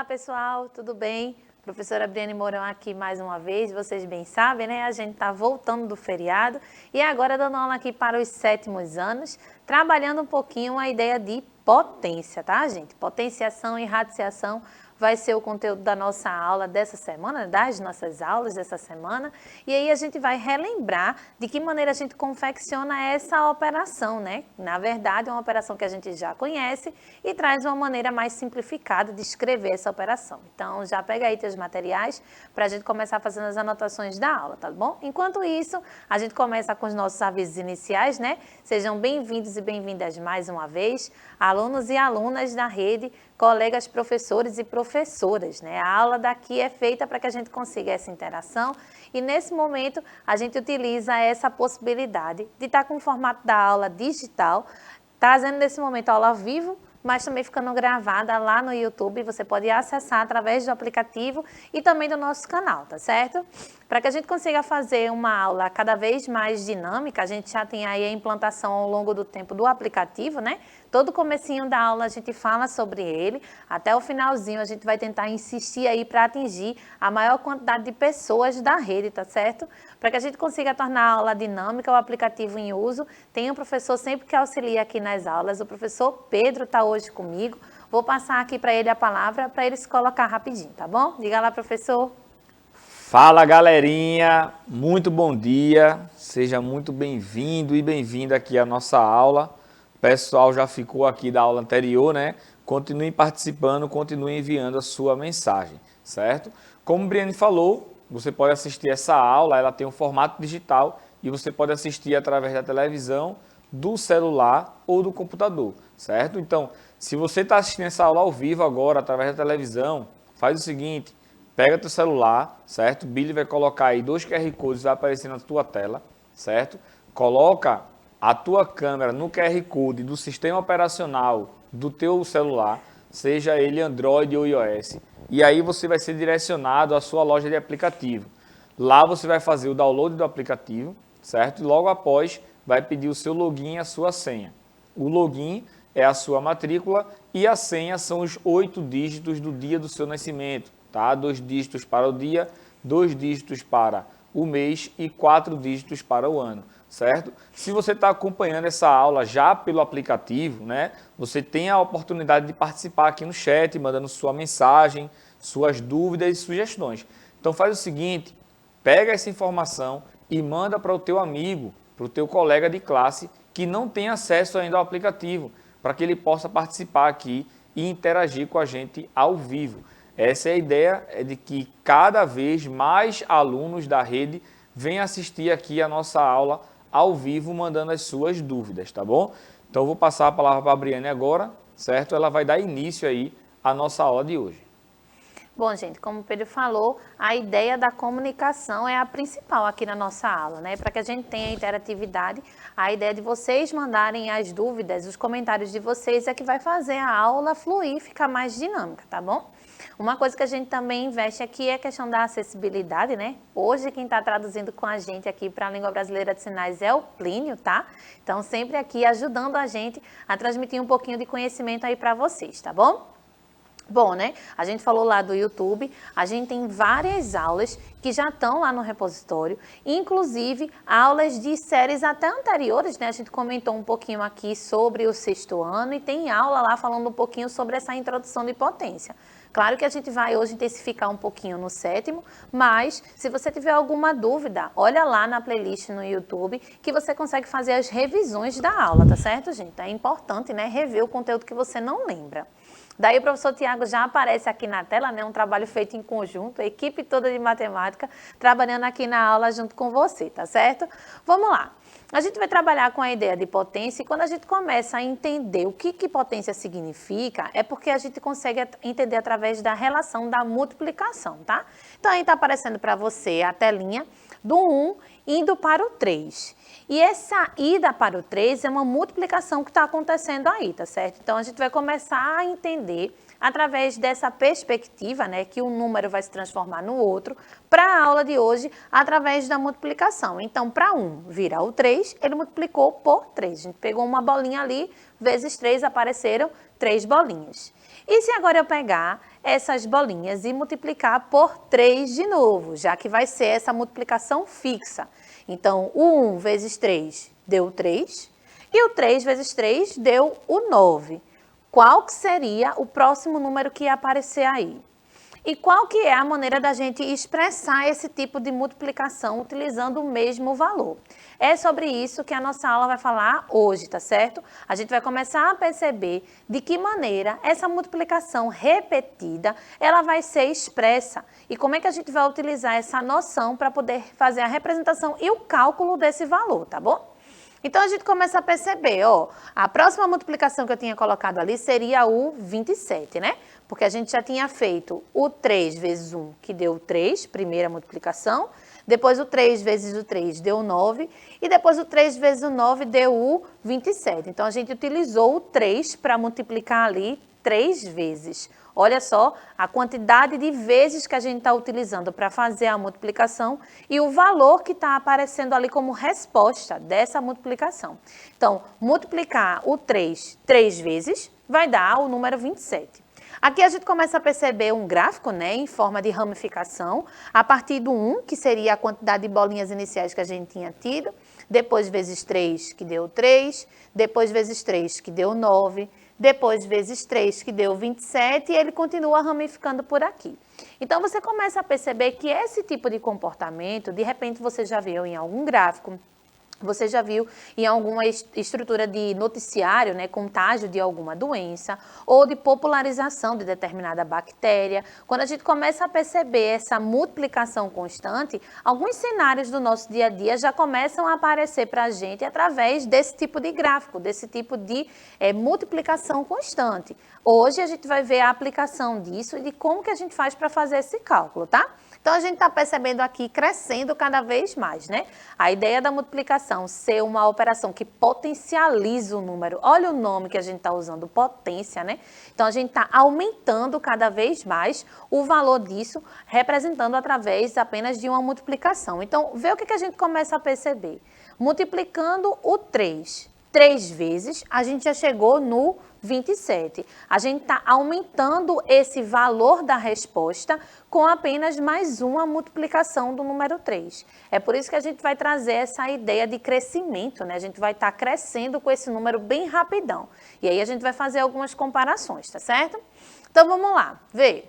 pessoal, tudo bem? Professora Briane Mourão aqui mais uma vez, vocês bem sabem, né? A gente está voltando do feriado e agora dando aula aqui para os 7º anos, trabalhando um pouquinho a ideia de potência, tá, gente? Potenciação e radiciação vai ser o conteúdo da nossa aula dessa semana, das nossas aulas dessa semana. E aí a gente vai relembrar de que maneira a gente confecciona essa operação, né? Na verdade, é uma operação que a gente já conhece e traz uma maneira mais simplificada de escrever essa operação. Então, já pega aí teus materiais para a gente começar fazendo as anotações da aula, tá bom? Enquanto isso, a gente começa com os nossos avisos iniciais, né? Sejam bem-vindos e bem-vindas mais uma vez, alunos e alunas da rede, colegas professores e professoras, né? A aula daqui é feita para que a gente consiga essa interação e nesse momento a gente utiliza essa possibilidade de estar com o formato da aula digital, trazendo nesse momento a aula ao vivo, mas também ficando gravada lá no YouTube, você pode acessar através do aplicativo e também do nosso canal, tá certo? Para que a gente consiga fazer uma aula cada vez mais dinâmica, a gente já tem aí a implantação ao longo do tempo do aplicativo, né? Todo comecinho da aula a gente fala sobre ele, até o finalzinho a gente vai tentar insistir aí para atingir a maior quantidade de pessoas da rede, tá certo? Para que a gente consiga tornar a aula dinâmica, o aplicativo em uso, tem um professor sempre que auxilia aqui nas aulas, o professor Pedro está hoje comigo, vou passar aqui para ele a palavra, para ele se colocar rapidinho, tá bom? Diga lá, professor. Fala, galerinha, muito bom dia, seja muito bem-vindo e bem-vinda aqui à nossa aula. O pessoal já ficou aqui da aula anterior, né? Continuem participando, continuem enviando a sua mensagem, certo? Como o Briane falou, você pode assistir essa aula, ela tem um formato digital e você pode assistir através da televisão, do celular ou do computador, certo? Então, se você está assistindo essa aula ao vivo agora, através da televisão, faz o seguinte: pega teu celular, certo? O Billy vai colocar aí 2 QR Codes, vai aparecer na tua tela, certo? Coloca a tua câmera no QR Code do sistema operacional do teu celular, seja ele Android ou iOS, e aí você vai ser direcionado à sua loja de aplicativo. Lá você vai fazer o download do aplicativo, certo? E logo após vai pedir o seu login e a sua senha. O login é a sua matrícula e a senha são os 8 dígitos do dia do seu nascimento. Tá? 2 dígitos para o dia, 2 dígitos para o mês e 4 dígitos para o ano, certo? Se você está acompanhando essa aula já pelo aplicativo, né, você tem a oportunidade de participar aqui no chat, mandando sua mensagem, suas dúvidas e sugestões. Então faz o seguinte, pega essa informação e manda para o teu amigo, para o teu colega de classe que não tem acesso ainda ao aplicativo, para que ele possa participar aqui e interagir com a gente ao vivo. Essa é a ideia, é de que cada vez mais alunos da rede venham assistir aqui a nossa aula ao vivo, mandando as suas dúvidas, tá bom? Então eu vou passar a palavra para a Briane agora, certo? Ela vai dar início aí à nossa aula de hoje. Bom, gente, como o Pedro falou, a ideia da comunicação é a principal aqui na nossa aula, né? Para que a gente tenha interatividade, a ideia de vocês mandarem as dúvidas, os comentários de vocês é que vai fazer a aula fluir, ficar mais dinâmica, tá bom? Uma coisa que a gente também investe aqui é a questão da acessibilidade, né? Hoje quem está traduzindo com a gente aqui para a língua brasileira de sinais é o Plínio, tá? Então sempre aqui ajudando a gente a transmitir um pouquinho de conhecimento aí para vocês, tá bom? Bom, né? A gente falou lá do YouTube, a gente tem várias aulas que já estão lá no repositório, inclusive aulas de séries até anteriores, né? A gente comentou um pouquinho aqui sobre o 6º ano e tem aula lá falando um pouquinho sobre essa introdução de potência. Claro que a gente vai hoje intensificar um pouquinho no 7º, mas se você tiver alguma dúvida, olha lá na playlist no YouTube que você consegue fazer as revisões da aula, tá certo, gente? É importante, né? Rever o conteúdo que você não lembra. Daí o professor Tiago já aparece aqui na tela, né? Um trabalho feito em conjunto, a equipe toda de matemática, trabalhando aqui na aula junto com você, tá certo? Vamos lá. A gente vai trabalhar com a ideia de potência e quando a gente começa a entender o que potência significa, é porque a gente consegue entender através da relação da multiplicação, tá? Então aí está aparecendo para você a telinha do 1 indo para o 3. E essa ida para o 3 é uma multiplicação que está acontecendo aí, tá certo? Então a gente vai começar a entender através dessa perspectiva, né, que um número vai se transformar no outro, para a aula de hoje, através da multiplicação. Então, para 1 virar o 3, ele multiplicou por 3. A gente pegou uma bolinha ali, vezes 3, apareceram 3 bolinhas. E se agora eu pegar essas bolinhas e multiplicar por 3 de novo, já que vai ser essa multiplicação fixa. Então, o 1 vezes 3 deu 3 e o 3 vezes 3 deu o 9. Qual que seria o próximo número que ia aparecer aí? E qual que é a maneira da gente expressar esse tipo de multiplicação utilizando o mesmo valor? É sobre isso que a nossa aula vai falar hoje, tá certo? A gente vai começar a perceber de que maneira essa multiplicação repetida, ela vai ser expressa. E como é que a gente vai utilizar essa noção para poder fazer a representação e o cálculo desse valor, tá bom? Então, a gente começa a perceber, ó, a próxima multiplicação que eu tinha colocado ali seria o 27, né? Porque a gente já tinha feito o 3 vezes 1, que deu 3, primeira multiplicação. Depois o 3 vezes o 3 deu 9. E depois o 3 vezes o 9 deu o 27. Então, a gente utilizou o 3 para multiplicar ali 3 vezes. Olha só a quantidade de vezes que a gente está utilizando para fazer a multiplicação e o valor que está aparecendo ali como resposta dessa multiplicação. Então, multiplicar o 3 vezes vai dar o número 27. Aqui a gente começa a perceber um gráfico, né, em forma de ramificação, a partir do 1, que seria a quantidade de bolinhas iniciais que a gente tinha tido, depois vezes 3, que deu 3, depois vezes 3, que deu 9, depois vezes 3, que deu 27, e ele continua ramificando por aqui. Então, você começa a perceber que esse tipo de comportamento, de repente você já viu em algum gráfico, você já viu em alguma estrutura de noticiário, né, contágio de alguma doença ou de popularização de determinada bactéria. Quando a gente começa a perceber essa multiplicação constante, alguns cenários do nosso dia a dia já começam a aparecer para a gente através desse tipo de gráfico, desse tipo de multiplicação constante. Hoje a gente vai ver a aplicação disso e de como que a gente faz para fazer esse cálculo, tá? Então, a gente está percebendo aqui crescendo cada vez mais, né? A ideia da multiplicação ser uma operação que potencializa o número. Olha o nome que a gente está usando, potência, né? Então, a gente está aumentando cada vez mais o valor disso, representando através apenas de uma multiplicação. Então, vê o que a gente começa a perceber. Multiplicando o 3 vezes, a gente já chegou no 27. A gente está aumentando esse valor da resposta com apenas mais uma multiplicação do número 3. É por isso que a gente vai trazer essa ideia de crescimento, né? A gente vai estar crescendo com esse número bem rapidão. E aí a gente vai fazer algumas comparações, tá certo? Então vamos lá, vê.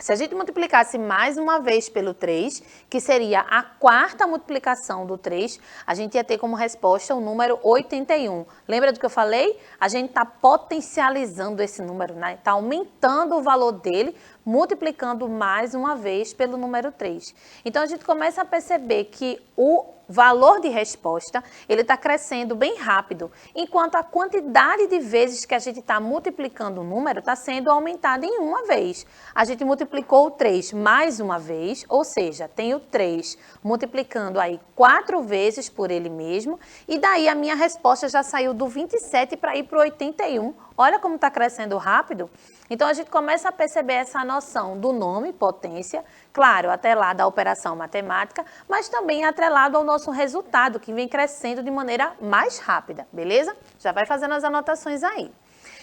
Se a gente multiplicasse mais uma vez pelo 3, que seria a quarta multiplicação do 3, a gente ia ter como resposta o número 81. Lembra do que eu falei? A gente está potencializando esse número, né? Está aumentando o valor dele, multiplicando mais uma vez pelo número 3. Então, a gente começa a perceber que o valor de resposta, ele está crescendo bem rápido, enquanto a quantidade de vezes que a gente está multiplicando o número está sendo aumentada em uma vez. A gente multiplicou o 3 mais uma vez, ou seja, tem o 3 multiplicando aí 4 vezes por ele mesmo, e daí a minha resposta já saiu do 27 para ir para o 81. Olha como está crescendo rápido. Então, a gente começa a perceber essa noção do nome, potência, claro, atrelado à operação matemática, mas também atrelado ao nosso resultado, que vem crescendo de maneira mais rápida, beleza? Já vai fazendo as anotações aí.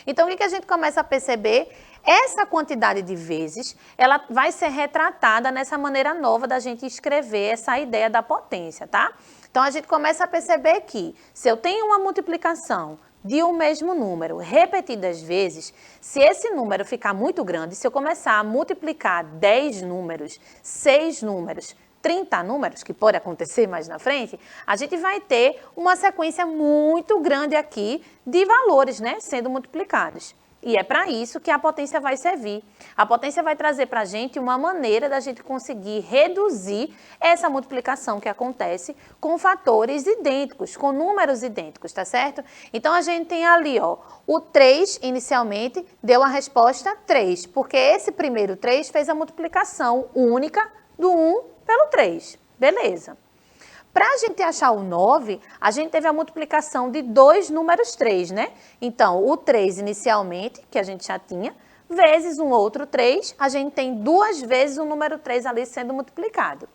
Então, o que a gente começa a perceber? Essa quantidade de vezes, ela vai ser retratada nessa maneira nova da gente escrever essa ideia da potência, tá? Então, a gente começa a perceber que, se eu tenho uma multiplicação de um mesmo número repetidas vezes, se esse número ficar muito grande, se eu começar a multiplicar 10 números, 6 números, 30 números, que pode acontecer mais na frente, a gente vai ter uma sequência muito grande aqui de valores, né, sendo multiplicados. E é para isso que a potência vai servir. A potência vai trazer para a gente uma maneira da gente conseguir reduzir essa multiplicação que acontece com fatores idênticos, com números idênticos, tá certo? Então, a gente tem ali, ó, o 3 inicialmente deu a resposta 3, porque esse primeiro 3 fez a multiplicação única do 1 pelo 3. Beleza. Para a gente achar o 9, a gente teve a multiplicação de dois números 3, né? Então, o 3 inicialmente, que a gente já tinha, vezes um outro 3, a gente tem duas vezes o número 3 ali sendo multiplicado.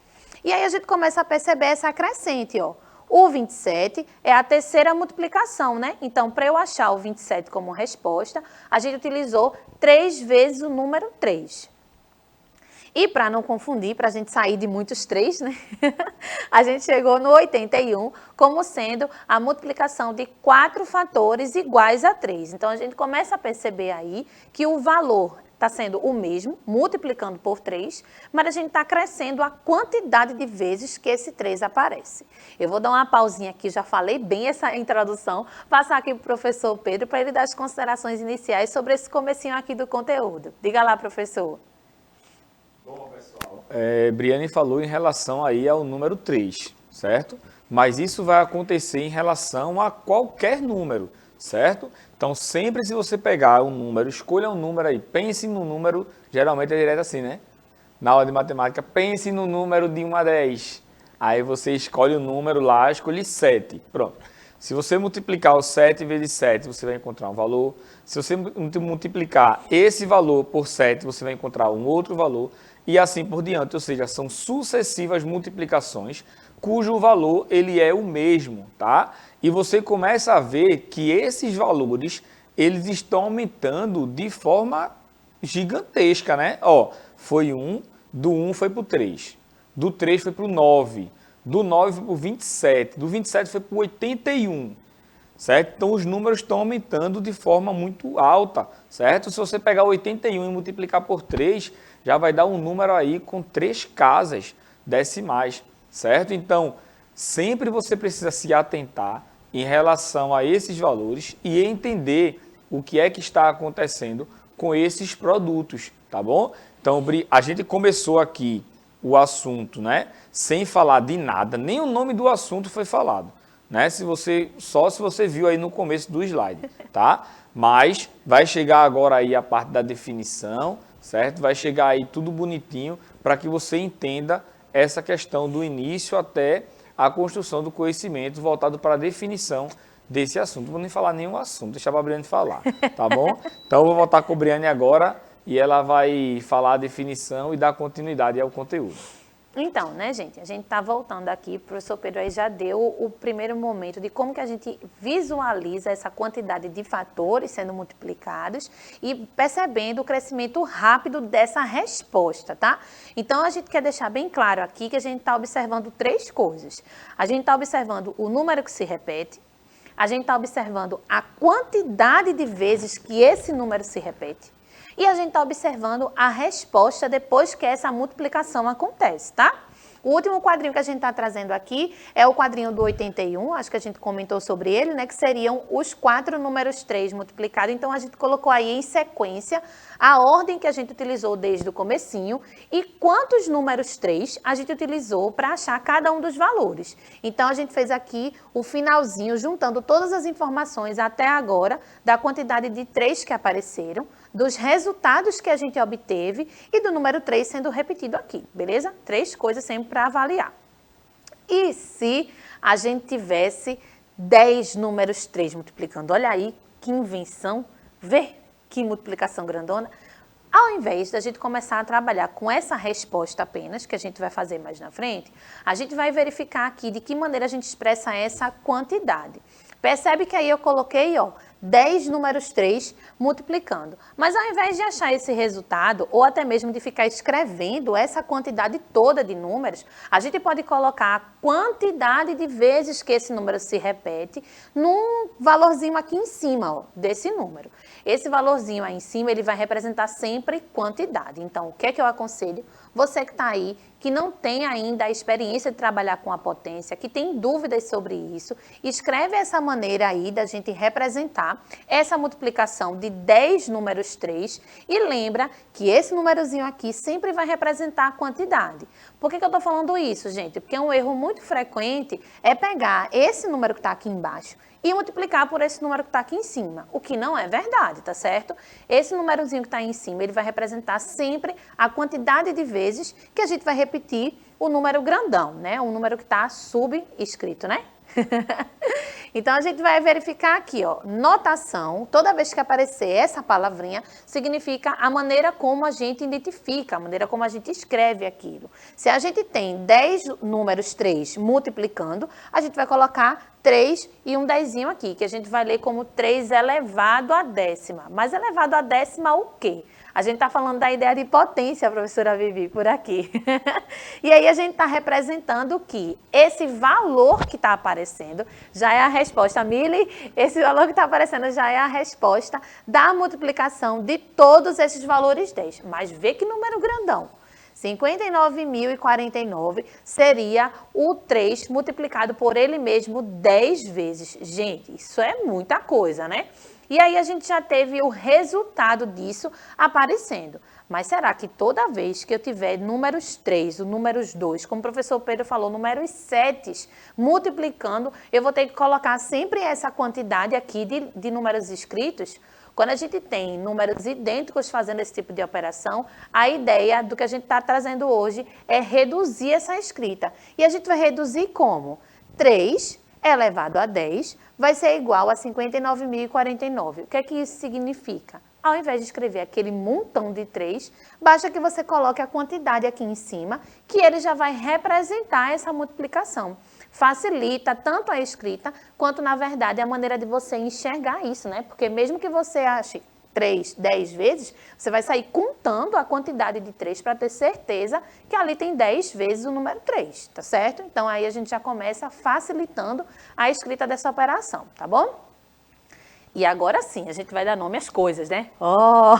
E aí a gente começa a perceber essa crescente, ó. O 27 é a terceira multiplicação, né? Então, para eu achar o 27 como resposta, a gente utilizou 3 vezes o número 3. E para não confundir, para a gente sair de muitos 3, né? A gente chegou no 81 como sendo a multiplicação de 4 fatores iguais a 3. Então, a gente começa a perceber aí que o valor está sendo o mesmo, multiplicando por 3, mas a gente está crescendo a quantidade de vezes que esse 3 aparece. Eu vou dar uma pausinha aqui, já falei bem essa introdução, passar aqui para o professor Pedro para ele dar as considerações iniciais sobre esse comecinho aqui do conteúdo. Diga lá, professor. Bom, pessoal, Briane falou em relação aí ao número 3, certo? Mas isso vai acontecer em relação a qualquer número, certo? Então, sempre se você pegar um número, escolha um número aí, pense no número, geralmente é direto assim, né? Na aula de matemática, pense no número de 1 a 10. Aí você escolhe o número lá, escolhe 7. Pronto. Se você multiplicar o 7 vezes 7, você vai encontrar um valor. Se você multiplicar esse valor por 7, você vai encontrar um outro valor. E assim por diante, ou seja, são sucessivas multiplicações cujo valor ele é o mesmo, tá? E você começa a ver que esses valores, eles estão aumentando de forma gigantesca, né? Ó, foi 1, do 1 foi para o 3, do 3 foi para o 9, do 9 foi para o 27, do 27 foi para o 81, certo? Então, os números estão aumentando de forma muito alta, certo? Se você pegar 81 e multiplicar por 3, já vai dar um número aí com 3 casas decimais, certo? Então, sempre você precisa se atentar em relação a esses valores e entender o que é que está acontecendo com esses produtos, tá bom? Então, a gente começou aqui o assunto, né, sem falar de nada, nem o nome do assunto foi falado, né? Se você viu aí no começo do slide, tá? Mas vai chegar agora aí a parte da definição, certo? Vai chegar aí tudo bonitinho para que você entenda essa questão do início até a construção do conhecimento voltado para a definição desse assunto. Não vou nem falar nenhum assunto, deixa a Briane falar, tá bom? Então, eu vou voltar com a Briane agora e ela vai falar a definição e dar continuidade ao conteúdo. Então, né, gente, a gente está voltando aqui, o professor Pedro aí já deu o primeiro momento de como que a gente visualiza essa quantidade de fatores sendo multiplicados e percebendo o crescimento rápido dessa resposta, tá? Então, a gente quer deixar bem claro aqui que a gente está observando 3 coisas. A gente está observando o número que se repete, a gente está observando a quantidade de vezes que esse número se repete, e a gente está observando a resposta depois que essa multiplicação acontece, tá? O último quadrinho que a gente está trazendo aqui é o quadrinho do 81, acho que a gente comentou sobre ele, né? Que seriam os 4 números 3 multiplicados. Então, a gente colocou aí em sequência a ordem que a gente utilizou desde o comecinho e quantos números 3 a gente utilizou para achar cada um dos valores. Então, a gente fez aqui o finalzinho, juntando todas as informações até agora da quantidade de 3 que apareceram, dos resultados que a gente obteve e do número 3 sendo repetido aqui, beleza? 3 coisas sempre para avaliar. E se a gente tivesse 10 números 3 multiplicando? Olha aí que invenção, vê que multiplicação grandona. Ao invés da gente começar a trabalhar com essa resposta apenas, que a gente vai fazer mais na frente, a gente vai verificar aqui de que maneira a gente expressa essa quantidade. Percebe que aí eu coloquei, ó, 10 números 3 multiplicando. Mas ao invés de achar esse resultado, ou até mesmo de ficar escrevendo essa quantidade toda de números, a gente pode colocar a quantidade de vezes que esse número se repete num valorzinho aqui em cima, ó, desse número. Esse valorzinho aí em cima, ele vai representar sempre quantidade. Então, o que é que eu aconselho? Você que está aí, que não tem ainda a experiência de trabalhar com a potência, que tem dúvidas sobre isso, escreve essa maneira aí da gente representar essa multiplicação de 10 números 3 e lembra que esse númerozinho aqui sempre vai representar a quantidade. Por que eu estou falando isso, gente? Porque um erro muito frequente é pegar esse número que está aqui embaixo e multiplicar por esse número que está aqui em cima, o que não é verdade, tá certo? Esse númerozinho que está aí em cima, ele vai representar sempre a quantidade de vezes vezes que a gente vai repetir o número grandão, né? O número que está subscrito, né? Então, a gente vai verificar aqui, ó, notação, toda vez que aparecer essa palavrinha, significa a maneira como a gente identifica, a maneira como a gente escreve aquilo. Se a gente tem 10 números 3 multiplicando, a gente vai colocar 3 e um dezinho aqui, que a gente vai ler como 3 elevado à décima. Mas elevado à décima o quê? A gente está falando da ideia de potência, professora Vivi, por aqui. E aí a gente está representando que esse valor que está aparecendo já é a resposta. Mili, esse valor que está aparecendo já é a resposta da multiplicação de todos esses valores 10. Mas vê que número grandão. 59.049 seria o 3 multiplicado por ele mesmo 10 vezes. Gente, isso é muita coisa, né? E aí a gente já teve o resultado disso aparecendo. Mas será que toda vez que eu tiver números 3, o números 2, como o professor Pedro falou, números 7 multiplicando, eu vou ter que colocar sempre essa quantidade aqui de números escritos? Quando a gente tem números idênticos fazendo esse tipo de operação, a ideia do que a gente está trazendo hoje é reduzir essa escrita. E a gente vai reduzir como? 3 elevado a 10 vai ser igual a 59.049. O que é que isso significa? Ao invés de escrever aquele montão de 3, basta que você coloque a quantidade aqui em cima, que ele já vai representar essa multiplicação. Facilita tanto a escrita, quanto, na verdade, a maneira de você enxergar isso, né? Porque mesmo que você ache 3, 10 vezes, você vai sair contando a quantidade de 3 para ter certeza que ali tem 10 vezes o número 3, tá certo? Então, aí a gente já começa facilitando a escrita dessa operação, tá bom? E agora sim, a gente vai dar nome às coisas, né? Oh!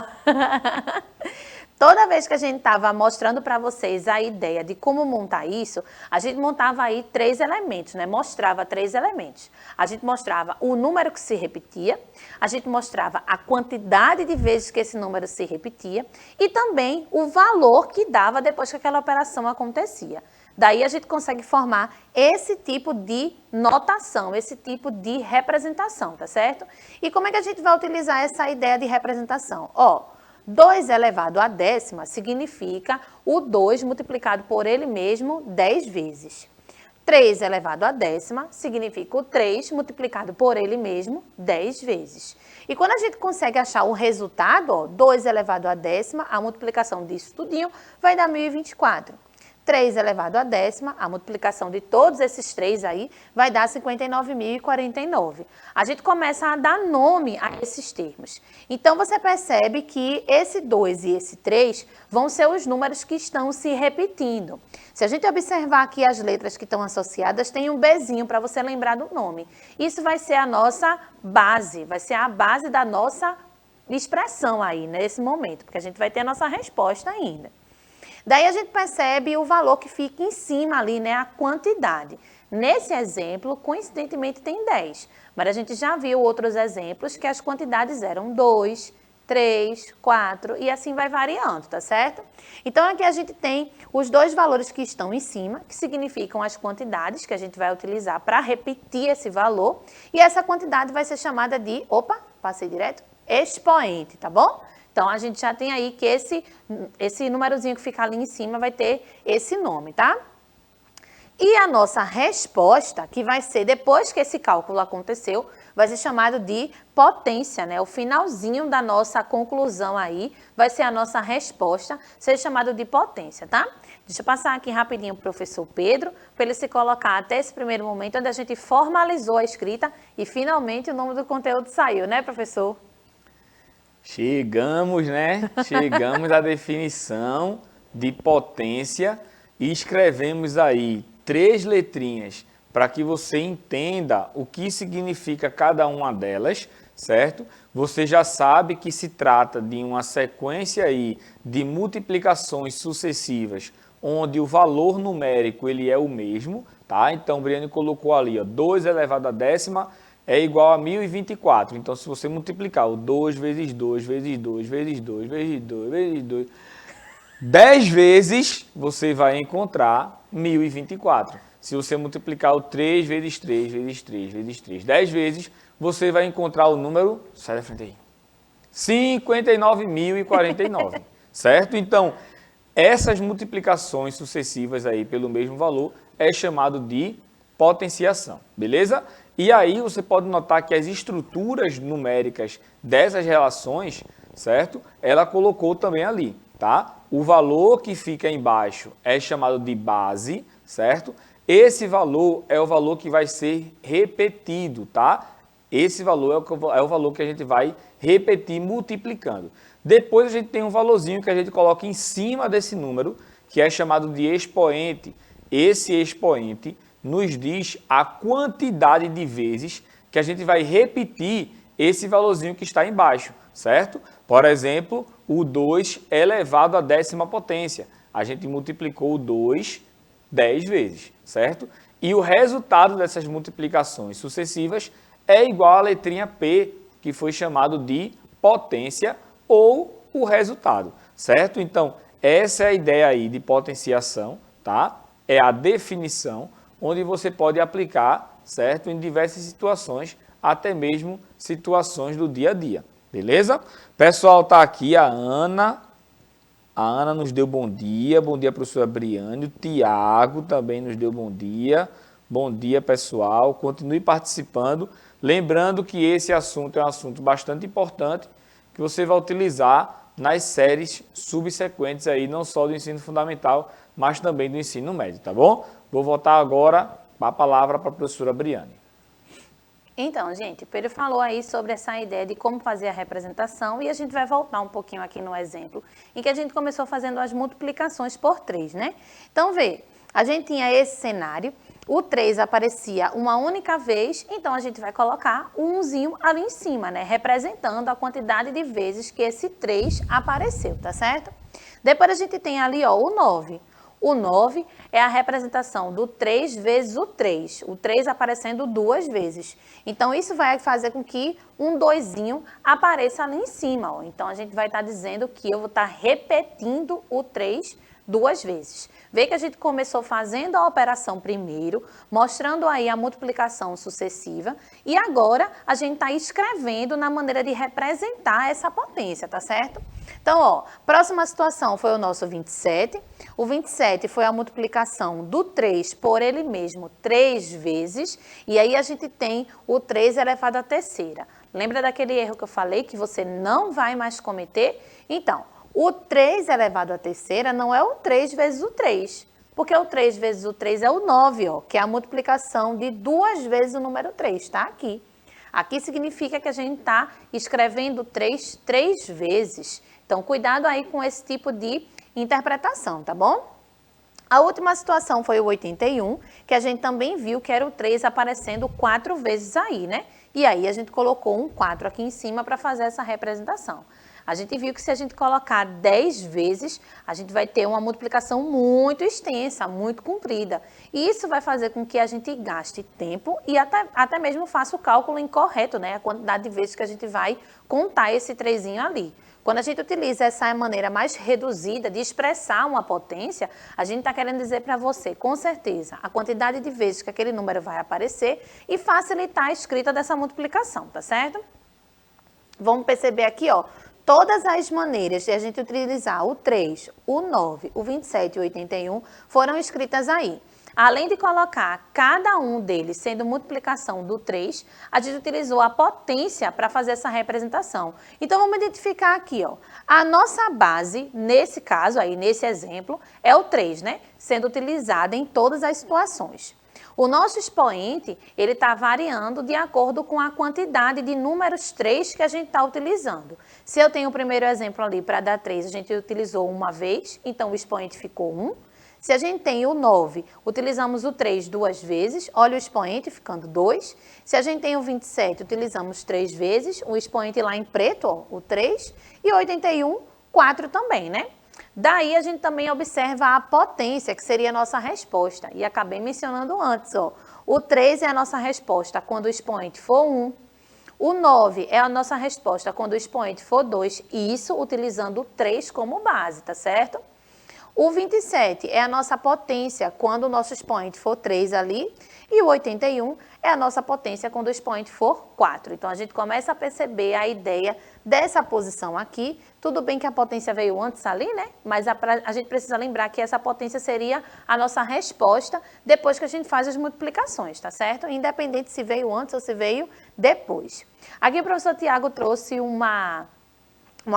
Toda vez que a gente estava mostrando para vocês a ideia de como montar isso, a gente montava aí 3 elementos, né? Mostrava 3 elementos. A gente mostrava o número que se repetia, a gente mostrava a quantidade de vezes que esse número se repetia e também o valor que dava depois que aquela operação acontecia. Daí a gente consegue formar esse tipo de notação, esse tipo de representação, tá certo? E como é que a gente vai utilizar essa ideia de representação? Ó, 2 elevado à décima significa o 2 multiplicado por ele mesmo 10 vezes. 3 elevado à décima significa o 3 multiplicado por ele mesmo 10 vezes. E quando a gente consegue achar o resultado, ó, 2 elevado à décima, a multiplicação disso tudinho vai dar 1024. 3 elevado à décima, a multiplicação de todos esses 3 aí, vai dar 59.049. A gente começa a dar nome a esses termos. Então, você percebe que esse 2 e esse 3 vão ser os números que estão se repetindo. Se a gente observar aqui as letras que estão associadas, tem um Bzinho para você lembrar do nome. Isso vai ser a nossa base, vai ser a base da nossa expressão aí, nesse momento, porque a gente vai ter a nossa resposta ainda. Daí a gente percebe o valor que fica em cima ali, né, a quantidade. Nesse exemplo, coincidentemente tem 10, mas a gente já viu outros exemplos que as quantidades eram 2, 3, 4 e assim vai variando, tá certo? Então aqui a gente tem os 2 valores que estão em cima, que significam as quantidades que a gente vai utilizar para repetir esse valor, e essa quantidade vai ser chamada de, passei direto, expoente, tá bom? Então, a gente já tem aí que esse númerozinho que fica ali em cima vai ter esse nome, tá? E a nossa resposta, que vai ser depois que esse cálculo aconteceu, vai ser chamado de potência, né? O finalzinho da nossa conclusão aí vai ser a nossa resposta, ser chamado de potência, tá? Deixa eu passar aqui rapidinho para o professor Pedro, para ele se colocar até esse primeiro momento, onde a gente formalizou a escrita e finalmente o nome do conteúdo saiu, né, professor? Chegamos, né? Chegamos à definição de potência e escrevemos aí 3 letrinhas para que você entenda o que significa cada uma delas, certo? Você já sabe que se trata de uma sequência aí de multiplicações sucessivas, onde o valor numérico ele é o mesmo, tá? Então, o Briane colocou ali, ó, 2 elevado à décima é igual a 1024. Então, se você multiplicar o 2 vezes 2, vezes 2, vezes 2, vezes 2, vezes 2, 10 vezes, você vai encontrar 1024. Se você multiplicar o 3 vezes 3, vezes 3, vezes 3, 10 vezes, você vai encontrar o número, sai da frente aí, 59.049, certo? Então, Essas multiplicações sucessivas aí pelo mesmo valor é chamado de potenciação, beleza? E aí você pode notar que as estruturas numéricas dessas relações, certo? Ela colocou também ali, tá? O valor que fica embaixo é chamado de base, certo? Esse valor é o valor que vai ser repetido, tá? Esse valor é o valor que a gente vai repetir multiplicando. Depois a gente tem um valorzinho que a gente coloca em cima desse número, que é chamado de expoente. Esse expoente nos diz a quantidade de vezes que a gente vai repetir esse valorzinho que está embaixo, certo? Por exemplo, o 2 elevado à 10ª potência. A gente multiplicou o 2 10 vezes, certo? E o resultado dessas multiplicações sucessivas é igual à letrinha P, que foi chamado de potência ou o resultado, certo? Então, essa é a ideia aí de potenciação, tá? É a definição onde você pode aplicar, certo? Em diversas situações, até mesmo situações do dia a dia, beleza? Pessoal, tá aqui a Ana. A Ana nos deu bom dia professora Briane. O Tiago também nos deu bom dia. Bom dia, pessoal. Continue participando. Lembrando que esse assunto é um assunto bastante importante que você vai utilizar nas séries subsequentes aí, não só do ensino fundamental, mas também do ensino médio, tá bom? Vou voltar agora a palavra para a professora Briane. Então, gente, Pedro falou aí sobre essa ideia de como fazer a representação e a gente vai voltar um pouquinho aqui no exemplo em que a gente começou fazendo as multiplicações por 3, né? Então, vê, a gente tinha esse cenário, o 3 aparecia uma única vez, então a gente vai colocar um 1zinho ali em cima, né? Representando a quantidade de vezes que esse 3 apareceu, tá certo? Depois a gente tem ali, ó, o 9. O 9 é a representação do 3 vezes o 3 aparecendo 2 vezes. Então, isso vai fazer com que um 2zinho apareça ali em cima. Ó. Então, a gente vai estar dizendo que eu vou estar repetindo o 3 2 vezes. Vê que a gente começou fazendo a operação primeiro, mostrando aí a multiplicação sucessiva, e agora a gente está escrevendo na maneira de representar essa potência, tá certo? Então, ó, próxima situação foi o nosso 27. O 27 foi a multiplicação do 3 por ele mesmo 3 vezes, e aí a gente tem o 3 elevado à terceira. Lembra daquele erro que eu falei que você não vai mais cometer? Então, o 3 elevado à terceira não é o 3 vezes o 3, porque o 3 vezes o 3 é o 9, ó, que é a multiplicação de 2 vezes o número 3, tá aqui. Aqui significa que a gente está escrevendo 3 vezes. Então, cuidado aí com esse tipo de interpretação, tá bom? A última situação foi o 81, que a gente também viu que era o 3 aparecendo 4 vezes aí, né? E aí a gente colocou um 4 aqui em cima para fazer essa representação. A gente viu que se a gente colocar 10 vezes, a gente vai ter uma multiplicação muito extensa, muito comprida. E isso vai fazer com que a gente gaste tempo e até mesmo faça o cálculo incorreto, né? A quantidade de vezes que a gente vai contar esse 3zinho ali. Quando a gente utiliza essa maneira mais reduzida de expressar uma potência, a gente está querendo dizer para você, com certeza, a quantidade de vezes que aquele número vai aparecer e facilitar a escrita dessa multiplicação, tá certo? Vamos perceber aqui, ó, todas as maneiras de a gente utilizar o 3, o 9, o 27 e o 81 foram escritas aí. Além de colocar cada um deles sendo multiplicação do 3, a gente utilizou a potência para fazer essa representação. Então, vamos identificar aqui, ó. A nossa base, nesse caso aí, nesse exemplo, é o 3, né? Sendo utilizada em todas as situações. O nosso expoente, ele está variando de acordo com a quantidade de números 3 que a gente está utilizando. Se eu tenho o primeiro exemplo ali para dar 3, a gente utilizou uma vez, então o expoente ficou 1. Se a gente tem o 9, utilizamos o 3 2 vezes, olha o expoente ficando 2. Se a gente tem o 27, utilizamos 3 vezes, o expoente lá em preto, ó, o 3. E o 81, 4 também, né? Daí a gente também observa a potência, que seria a nossa resposta. E acabei mencionando antes, ó. O 3 é a nossa resposta quando o expoente for 1. O 9 é a nossa resposta quando o expoente for 2. E isso utilizando o 3 como base, tá certo? O 27 é a nossa potência quando o nosso expoente for 3 ali. E o 81 é a nossa potência quando o expoente for 4. Então, a gente começa a perceber a ideia dessa posição aqui. Tudo bem que a potência veio antes ali, né? Mas a gente precisa lembrar que essa potência seria a nossa resposta depois que a gente faz as multiplicações, tá certo? Independente se veio antes ou se veio depois. Aqui o professor Tiago trouxe uma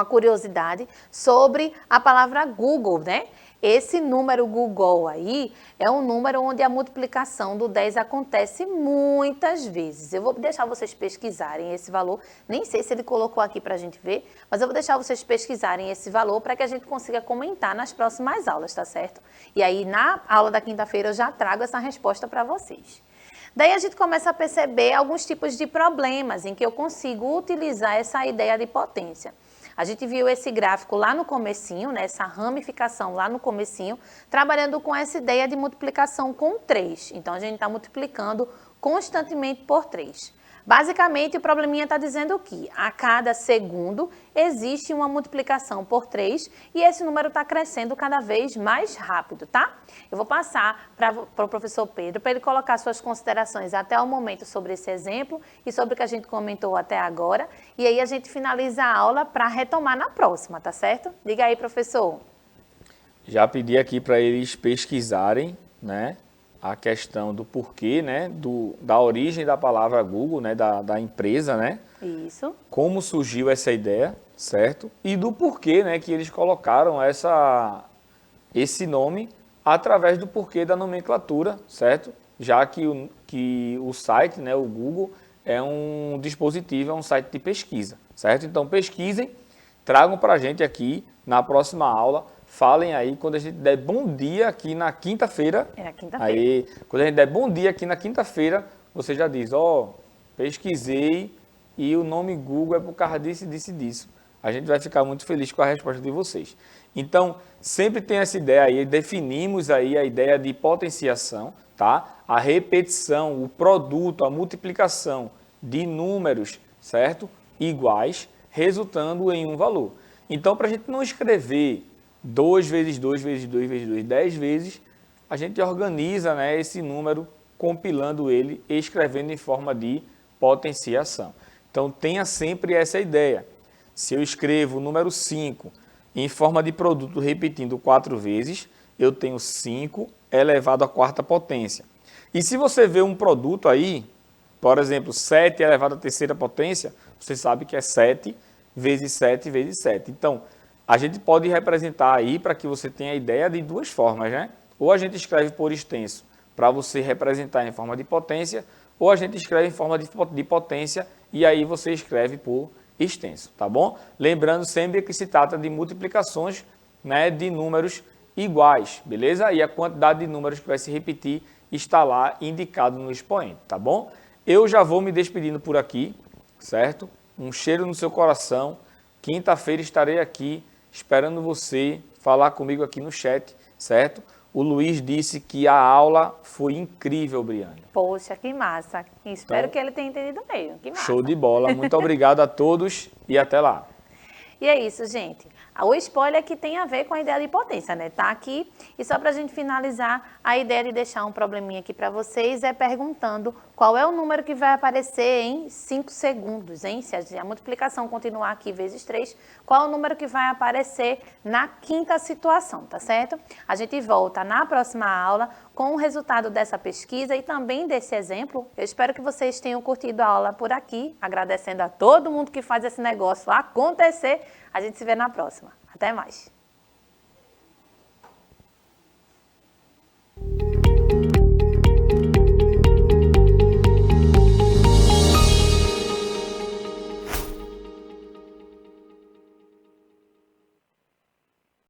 curiosidade sobre a palavra Google, né? Esse número Google aí é um número onde a multiplicação do 10 acontece muitas vezes. Eu vou deixar vocês pesquisarem esse valor, nem sei se ele colocou aqui para a gente ver, mas eu vou deixar vocês pesquisarem esse valor para que a gente consiga comentar nas próximas aulas, tá certo? E aí na aula da quinta-feira eu já trago essa resposta para vocês. Daí a gente começa a perceber alguns tipos de problemas em que eu consigo utilizar essa ideia de potência. A gente viu esse gráfico lá no comecinho, né, essa ramificação lá no comecinho, trabalhando com essa ideia de multiplicação com 3. Então, a gente está multiplicando constantemente por 3. Basicamente, o probleminha está dizendo que a cada segundo existe uma multiplicação por 3 e esse número está crescendo cada vez mais rápido, tá? Eu vou passar para o professor Pedro para ele colocar suas considerações até o momento sobre esse exemplo e sobre o que a gente comentou até agora. E aí a gente finaliza a aula para retomar na próxima, tá certo? Diga aí, professor. Já pedi aqui para eles pesquisarem, né, a questão do porquê, né, da origem da palavra Google, né, da empresa, né? Isso. Como surgiu essa ideia, certo? E do porquê, né, que eles colocaram esse nome através do porquê da nomenclatura, certo? Já que o site, né, o Google, é um dispositivo, é um site de pesquisa, certo? Então pesquisem, tragam para a gente aqui na próxima aula. Falem aí, quando a gente der bom dia aqui na quinta-feira. É na quinta-feira. Aí, quando a gente der bom dia aqui na quinta-feira, você já diz, pesquisei e o nome Google é por causa disso, disso e disso. A gente vai ficar muito feliz com a resposta de vocês. Então, sempre tem essa ideia aí, definimos aí a ideia de potenciação, tá? A repetição, o produto, a multiplicação de números, certo? Iguais, resultando em um valor. Então, para a gente não escrever 2 vezes 2 vezes 2 vezes 2, 10 vezes, a gente organiza, né, esse número, compilando ele e escrevendo em forma de potenciação. Então, tenha sempre essa ideia. Se eu escrevo o número 5 em forma de produto repetindo 4 vezes, eu tenho 5 elevado à quarta potência. E se você vê um produto aí, por exemplo, 7 elevado à terceira potência, você sabe que é 7 vezes 7 vezes 7. Então, a gente pode representar aí, para que você tenha a ideia, de duas formas, né? Ou a gente escreve por extenso, para você representar em forma de potência, ou a gente escreve em forma de potência, e aí você escreve por extenso, tá bom? Lembrando sempre que se trata de multiplicações, né, de números iguais, beleza? E a quantidade de números que vai se repetir está lá indicado no expoente, tá bom? Eu já vou me despedindo por aqui, certo? Um cheiro no seu coração. Quinta-feira estarei aqui esperando você falar comigo aqui no chat, certo? O Luiz disse que a aula foi incrível, Briane. Poxa, que massa. Espero que ele tenha entendido meio. Que massa. Show de bola. Muito obrigado a todos e até lá. E é isso, gente. O spoiler que tem a ver com a ideia de potência, né? Tá aqui. E só para a gente finalizar, a ideia de deixar um probleminha aqui para vocês é perguntando qual é o número que vai aparecer em 5 segundos, hein? Se a multiplicação continuar aqui vezes 3, qual é o número que vai aparecer na quinta situação, tá certo? A gente volta na próxima aula com o resultado dessa pesquisa e também desse exemplo. Eu espero que vocês tenham curtido a aula por aqui, agradecendo a todo mundo que faz esse negócio acontecer. A gente se vê na próxima. Até mais!